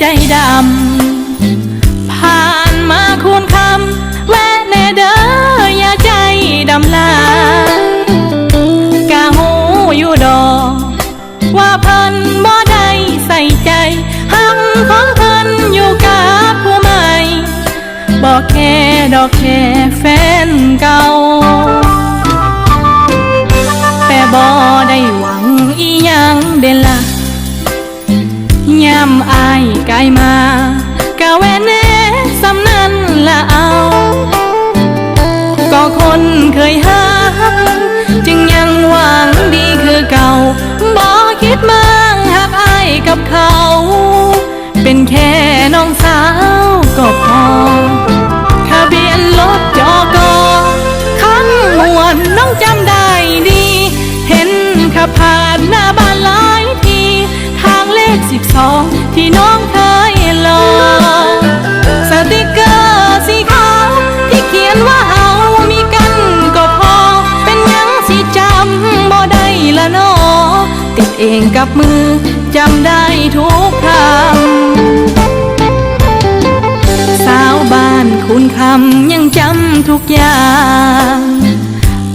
ใจดำผ่านมาคูณคำแวะแน่เด้ออย่าใจดำลากะหูอยู่ดอกว่าเพิ่นบ่ได้ใส่ใจหักของเพิ่นอยู่กับผู้ใหม่บอกแค่ดอกแค่แฟนเก่าแต่บ่ได้หวังอีหยังเด่นละยามอายกายมากะแว่แน่สำนั้นละเอาก็คนเคยหักจึงยังหวังดีคือเก่าบ่คิดมั่งหักอายกับเขาเป็นแค่น้องสาวก็พอทะเบียนรถจกขันมวนน้องจำได้ดีเห็นขับผ่านหน้าบ้านหลายทีทางเลข12ที่น้องเคยลองสติกเกอร์สีขาวที่เขียนว่าเฮามีกันก็พอเป็นยังสิจำบ่ได้ละน้อติดเองกับมือจำได้ทุกคำสาวบ้านคุณคำยังจำทุกอย่าง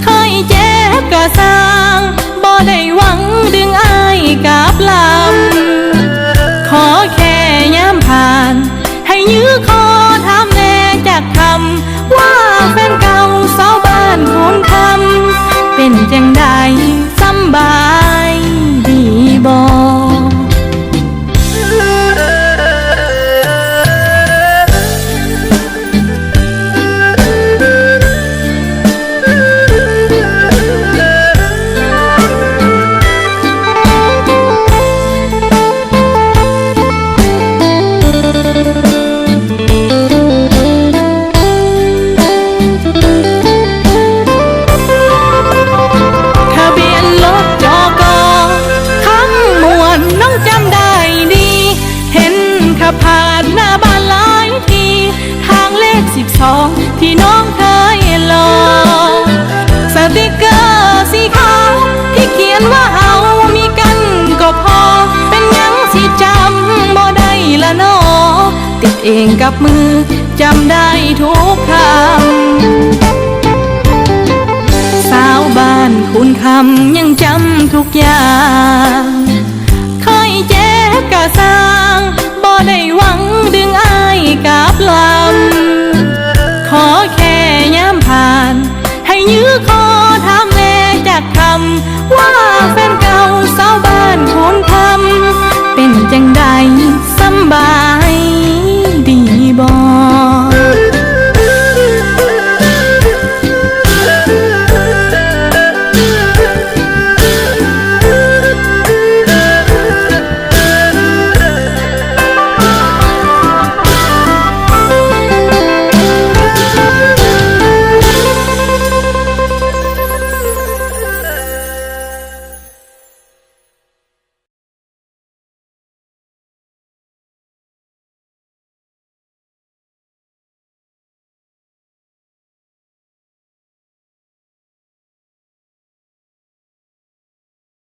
เคยเจ็บกะสร้างบ่ได้หวังดึงอายกับลำขอแค่ย้ำผ่านให้ยื้อคอถามแน่จากคำว่าแฟนเก่าสาวบ้านคุณคำเป็นจังใดสำบายดีบ่ผ่านหน้าบ้านหลายทีทางเลข12ที่น้องเคยลองสติกเกอร์สีขาวที่เขียนว่าเฮามีกันก็พอเป็นยังสิจำบ่ได้ละน้อติดเองกับมือจำได้ทุกคำสาวบ้านคุณคำยังจำทุกอย่างเคยเจ็บกะสา